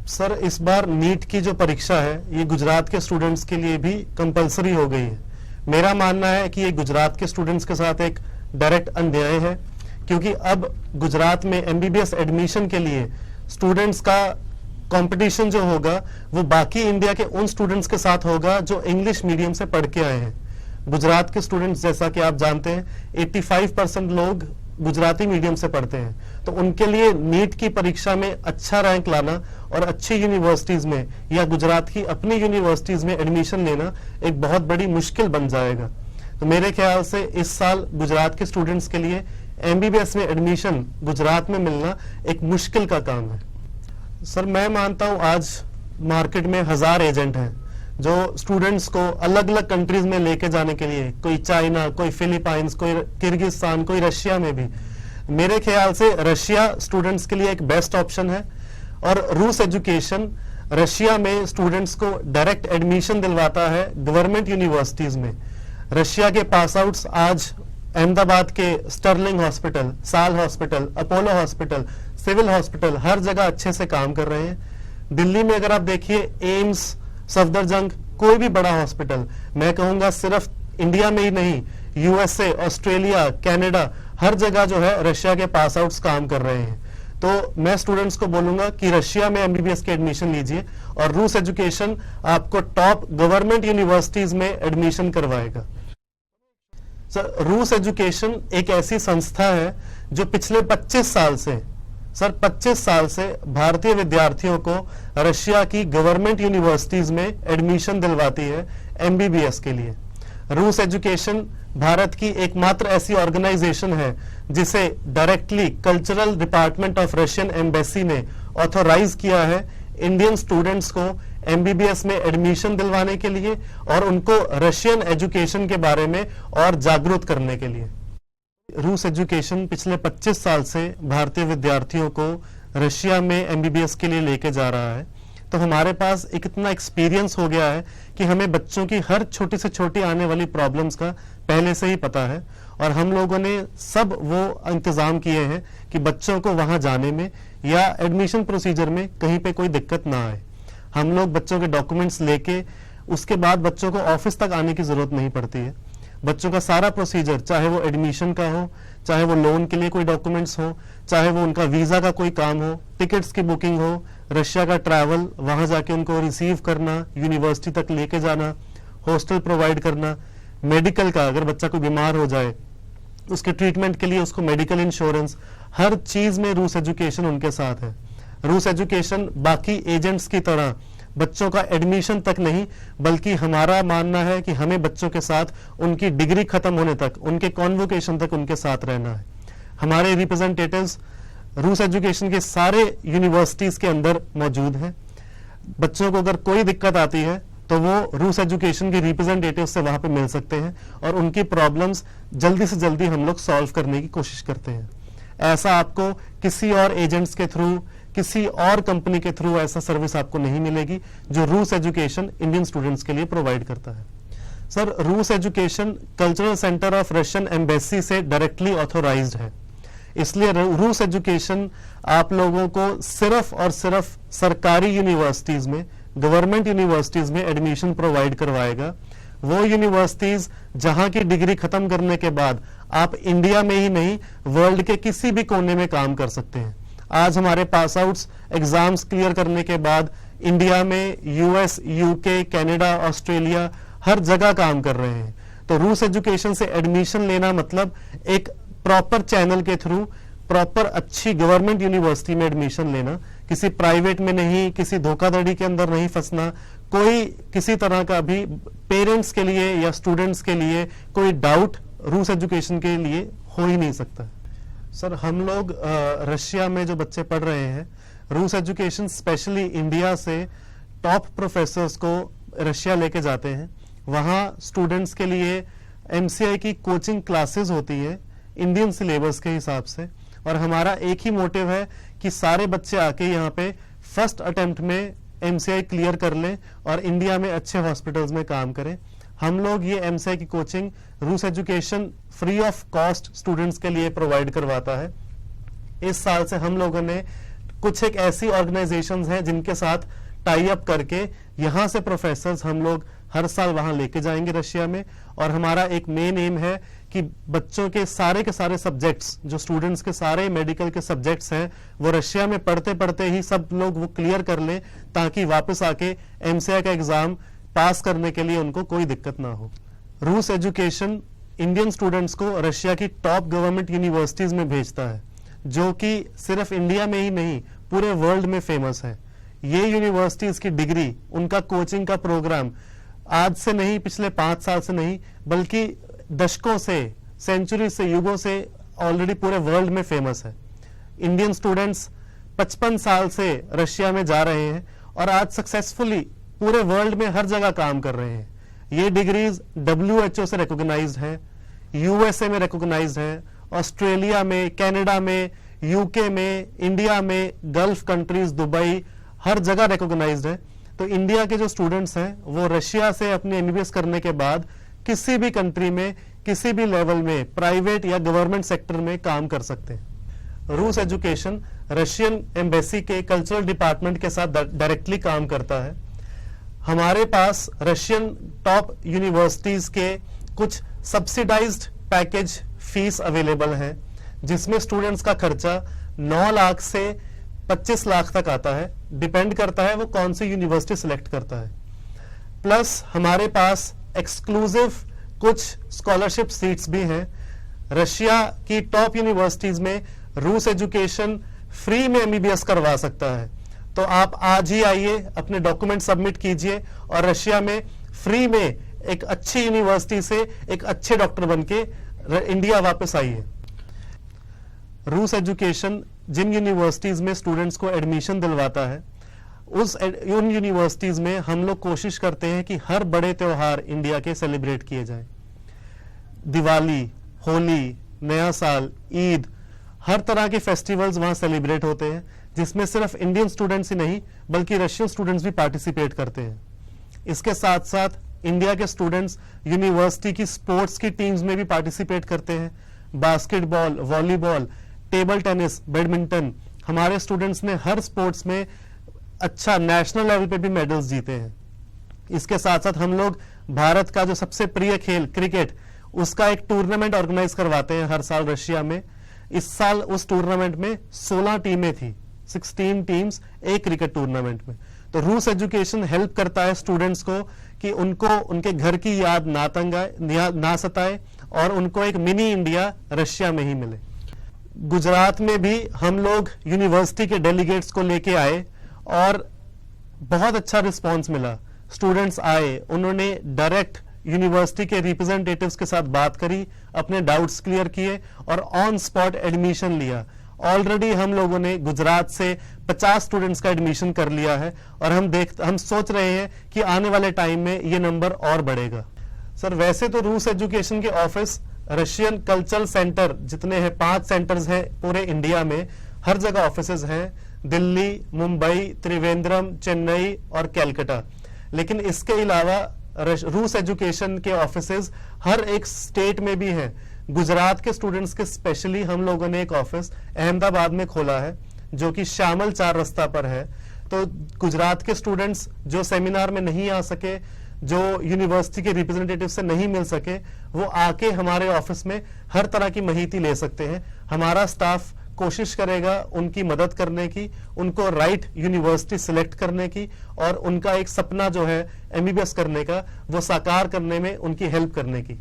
Sir इस बार NEET की जो परीक्षा है ये गुजरात के स्टूडेंट्स के लिए भी कंपलसरी हो गई है। मेरा मानना है कि ये गुजरात के स्टूडेंट्स के साथ एक डायरेक्ट अन्याय है, क्योंकि अब गुजरात में एमबीबीएस एडमिशन के लिए स्टूडेंट्स का कंपटीशन जो होगा वो बाकी इंडिया के उन स्टूडेंट्स के साथ होगा जो इंग्लिश मीडियम से पढ़ के आए हैं। गुजरात के स्टूडेंट्स, जैसा कि आप जानते हैं, 85% लोग गुजराती मीडियम से पढ़ते हैं, तो उनके लिए नीट की परीक्षा में अच्छा रैंक लाना और अच्छी यूनिवर्सिटीज में या गुजरात की अपनी यूनिवर्सिटीज में एडमिशन लेना एक बहुत बड़ी मुश्किल बन जाएगा। तो मेरे ख्याल से इस साल गुजरात के स्टूडेंट्स के लिए एमबीबीएस में एडमिशन गुजरात में मिलना एक मुश्किल का काम है। सर मैं मानता हूं आज मार्केट में 1000 एजेंट हैं जो स्टूडेंट्स को अलग अलग कंट्रीज में लेके जाने के लिए, कोई चाइना, कोई फिलीपाइंस, कोई किर्गिस्तान, कोई रशिया में भी। मेरे ख्याल से रशिया स्टूडेंट्स के लिए एक बेस्ट ऑप्शन है और रूस एजुकेशन रशिया में स्टूडेंट्स को डायरेक्ट एडमिशन दिलवाता है गवर्नमेंट यूनिवर्सिटीज में। रशिया के पास आउट्स आज अहमदाबाद के Sterling hospital, Sal hospital, Apollo hospital, civil hospital हर जगह अच्छे से काम कर रहे हैं। दिल्ली में अगर आप देखिए एम्स, सफदरजंग, कोई भी बड़ा हॉस्पिटल, मैं कहूंगा सिर्फ इंडिया में ही नहीं, यूएसए, ऑस्ट्रेलिया, कनाडा, हर जगह जो है रशिया के पास आउट्स काम कर रहे हैं। तो मैं स्टूडेंट्स को बोलूंगा कि रशिया में एमबीबीएस के एडमिशन लीजिए और रूस एजुकेशन आपको टॉप गवर्नमेंट यूनिवर्सिटीज में एडमिशन करवाएगा। सर रूस एजुकेशन एक ऐसी संस्था है जो पिछले 25 साल से भारतीय विद्यार्थियों को रशिया की गवर्नमेंट यूनिवर्सिटीज में एडमिशन दिलवाती है एमबीबीएस के लिए। रूस एजुकेशन भारत की एकमात्र ऐसी ऑर्गेनाइजेशन है जिसे directly cultural department of Russian embassy ने ऑथोराइज किया है इंडियन स्टूडेंट्स को एमबीबीएस में एडमिशन दिलवाने के लिए और उनको रशियन एजुकेशन के बारे में और जागरूक करने के लिए। रूस एजुकेशन पिछले 25 साल से भारतीय विद्यार्थियों को रशिया में एमबीबीएस के लिए लेके जा रहा है, तो हमारे पास एक इतना एक्सपीरियंस हो गया है कि हमें बच्चों की हर छोटी से छोटी आने वाली प्रॉब्लम्स का पहले से ही पता है और हम लोगों ने सब वो इंतजाम किए हैं कि बच्चों को वहां जाने में या एडमिशन प्रोसीजर में कहीं पे कोई दिक्कत ना आए। हम लोग बच्चों के डॉक्यूमेंट्स लेके उसके बाद बच्चों को ऑफिस तक आने की जरूरत नहीं पड़ती है। बच्चों का सारा प्रोसीजर, चाहे वो एडमिशन का हो, चाहे वो लोन के लिए कोई डॉक्यूमेंट्स हो, चाहे वो उनका वीजा का कोई काम हो, टिकट्स की बुकिंग हो, रशिया का ट्रैवल, वहां जाके उनको रिसीव करना, यूनिवर्सिटी तक लेके जाना, हॉस्टल प्रोवाइड करना, मेडिकल का, अगर बच्चा कोई बीमार हो जाए उसके ट्रीटमेंट के लिए उसको मेडिकल इंश्योरेंस, हर चीज में रूस एजुकेशन उनके साथ है। रूस एजुकेशन बाकी एजेंट्स की तरह बच्चों का एडमिशन तक नहीं, बल्कि हमारा मानना है कि हमें बच्चों के साथ उनकी डिग्री खत्म होने तक, उनके कॉन्वोकेशन तक उनके साथ रहना है। हमारे रिप्रेजेंटेटिव्स रूस एजुकेशन के सारे यूनिवर्सिटीज के अंदर मौजूद हैं। बच्चों को अगर कोई दिक्कत आती है तो वो रूस एजुकेशन के रिप्रेजेंटेटिव से वहां पे मिल सकते हैं और उनकी प्रॉब्लम्स जल्दी से जल्दी हम लोग सॉल्व करने की कोशिश करते हैं। ऐसा आपको किसी और एजेंट्स के थ्रू, किसी और कंपनी के थ्रू ऐसा सर्विस आपको नहीं मिलेगी जो रूस एजुकेशन इंडियन स्टूडेंट्स के लिए प्रोवाइड करता है। सर रूस education cultural centre of Russian embassy से डायरेक्टली ऑथोराइज्ड है, इसलिए रूस एजुकेशन आप लोगों को सिर्फ और सिर्फ सरकारी यूनिवर्सिटीज में, गवर्नमेंट यूनिवर्सिटीज में एडमिशन प्रोवाइड करवाएगा। वो यूनिवर्सिटीज जहां की डिग्री खत्म करने के बाद आप इंडिया में ही नहीं, वर्ल्ड के किसी भी कोने में काम कर सकते हैं। आज हमारे पास आउट्स एग्जाम्स क्लियर करने के बाद इंडिया में, यूएस, यूके, कनाडा, ऑस्ट्रेलिया हर जगह काम कर रहे हैं। तो रूस एजुकेशन से एडमिशन लेना मतलब एक प्रॉपर चैनल के थ्रू प्रॉपर अच्छी गवर्नमेंट यूनिवर्सिटी में एडमिशन लेना, किसी प्राइवेट में नहीं, किसी धोखाधड़ी के अंदर नहीं फंसना, कोई किसी तरह का भी पेरेंट्स के लिए या स्टूडेंट्स के लिए कोई डाउट रूस एजुकेशन के लिए हो ही नहीं सकता। सर हम लोग रशिया में जो बच्चे पढ़ रहे हैं, रूस एजुकेशन स्पेशली इंडिया से टॉप प्रोफेसर्स को रशिया लेके जाते हैं। वहाँ स्टूडेंट्स के लिए एमसीआई की कोचिंग क्लासेस होती है इंडियन सिलेबस के हिसाब से, और हमारा एक ही मोटिव है कि सारे बच्चे आके यहाँ पे फर्स्ट अटेम्प्ट में एमसीआई क्लियर कर लें और इंडिया में अच्छे हॉस्पिटल्स में काम करें। हम लोग ये एमसीआई की कोचिंग रूस education free of cost students के लिए प्रोवाइड करवाता है। इस साल से हम लोगों ने कुछ एक ऐसी ऑर्गेनाइजेशंस हैं जिनके साथ टाई अप करके यहाँ से प्रोफेसर्स हम लोग हर साल वहां लेके जाएंगे रशिया में। और हमारा एक मेन एम है कि बच्चों के सारे सब्जेक्ट्स, जो स्टूडेंट्स के सारे मेडिकल के सब्जेक्ट्स हैं, वो रशिया में पढ़ते पढ़ते ही सब लोग वो क्लियर कर लें, ताकि वापस आके एमसीआई का एग्जाम पास करने के लिए उनको कोई दिक्कत ना हो। रूस एजुकेशन इंडियन स्टूडेंट्स को रशिया की टॉप गवर्नमेंट यूनिवर्सिटीज में भेजता है, जो कि सिर्फ इंडिया में ही नहीं पूरे वर्ल्ड में फेमस है। ये यूनिवर्सिटीज की डिग्री, उनका कोचिंग का प्रोग्राम आज से नहीं, पिछले 5 साल से नहीं, बल्कि दशकों से, सेंचुरी से, युगों से ऑलरेडी पूरे वर्ल्ड में फेमस है। इंडियन स्टूडेंट्स 55 साल से रशिया में जा रहे हैं और आज सक्सेसफुली पूरे वर्ल्ड में हर जगह काम कर रहे हैं। ये डिग्रीज WHO से रिकॉग्नाइज्ड है, USA में रिकॉग्नाइज्ड है, ऑस्ट्रेलिया में, कनाडा में, UK में, इंडिया में, गल्फ कंट्रीज, दुबई, हर जगह रिकॉग्नाइज्ड है। तो इंडिया के जो स्टूडेंट्स हैं वो रशिया से अपनी MBBS करने के बाद किसी भी कंट्री में, किसी भी लेवल में, प्राइवेट या गवर्नमेंट सेक्टर में काम कर सकते हैं। रूस एजुकेशन रशियन एम्बेसी के कल्चरल डिपार्टमेंट के साथ डायरेक्टली काम करता है। हमारे पास रशियन टॉप यूनिवर्सिटीज के कुछ सब्सिडाइज्ड पैकेज फीस अवेलेबल है, जिसमें स्टूडेंट्स का खर्चा 9 लाख से 25 लाख तक आता है, डिपेंड करता है वो कौन सी यूनिवर्सिटी सिलेक्ट करता है। प्लस हमारे पास एक्सक्लूसिव कुछ स्कॉलरशिप सीट्स भी हैं। रशिया की टॉप यूनिवर्सिटीज में रूस एजुकेशन फ्री में MBBS करवा सकता है। तो आप आज ही आइए, अपने डॉक्यूमेंट सबमिट कीजिए और रशिया में फ्री में एक अच्छी यूनिवर्सिटी से एक अच्छे डॉक्टर बनके इंडिया वापस आइए। रूस एजुकेशन जिन यूनिवर्सिटीज में स्टूडेंट्स को एडमिशन दिलवाता है, उन यूनिवर्सिटीज में हम लोग कोशिश करते हैं कि हर बड़े त्योहार इंडिया के सेलिब्रेट किए जाएं। दिवाली, होली, नया साल, ईद, हर तरह के फेस्टिवल्स वहां सेलिब्रेट होते हैं, जिसमें सिर्फ इंडियन स्टूडेंट्स ही नहीं बल्कि रशियन स्टूडेंट्स भी पार्टिसिपेट करते हैं। इसके साथ साथ इंडिया के स्टूडेंट्स यूनिवर्सिटी की स्पोर्ट्स की टीम्स में भी पार्टिसिपेट करते हैं। Basketball, volleyball, table tennis, badminton, हमारे स्टूडेंट्स ने हर स्पोर्ट्स में अच्छा नेशनल लेवल पे भी मेडल्स जीते हैं। इसके साथ साथ हम लोग भारत का जो सबसे प्रिय खेल क्रिकेट, उसका एक टूर्नामेंट ऑर्गेनाइज करवाते हैं हर साल रशिया में। इस साल उस टूर्नामेंट में 16 टीमें थी, 16 टीम्स एक क्रिकेट टूर्नामेंट में। तो रूस एजुकेशन हेल्प करता है स्टूडेंट्स को कि उनको उनके घर की याद ना सताए और उनको एक मिनी इंडिया रशिया में ही मिले। गुजरात में भी हम लोग यूनिवर्सिटी के डेलीगेट्स को लेके आए और बहुत अच्छा रिस्पांस मिला। स्टूडेंट्स आए, उन्होंने डायरेक्ट यूनिवर्सिटी के रिप्रेजेंटेटिव्स के साथ बात करी, अपने डाउट्स क्लियर किए और ऑन स्पॉट एडमिशन लिया। ऑलरेडी हम लोगों ने गुजरात से 50 स्टूडेंट्स का एडमिशन कर लिया है और हम सोच रहे हैं कि आने वाले टाइम में ये नंबर और बढ़ेगा। सर, वैसे तो रूस एजुकेशन के ऑफिस रशियन कल्चरल सेंटर जितने हैं, 5 सेंटर्स हैं पूरे इंडिया में, हर जगह ऑफिसेज हैं, दिल्ली, मुंबई, त्रिवेंद्रम, चेन्नई और कैलकाटा। लेकिन इसके अलावा रूस एजुकेशन के ऑफिसेज हर एक स्टेट में भी हैं। गुजरात के स्टूडेंट्स के स्पेशली हम लोगों ने एक ऑफिस अहमदाबाद में खोला है, जो कि श्यामल 4 रास्ता पर है। तो गुजरात के स्टूडेंट्स जो सेमिनार में नहीं आ सके, जो यूनिवर्सिटी के रिप्रेजेंटेटिव से नहीं मिल सके, वो आके हमारे ऑफिस में हर तरह की माहिती ले सकते हैं। हमारा स्टाफ कोशिश करेगा उनकी मदद करने की, उनको राइट यूनिवर्सिटी सिलेक्ट करने की और उनका एक सपना जो है MBBS करने का, वो साकार करने में उनकी हेल्प करने की।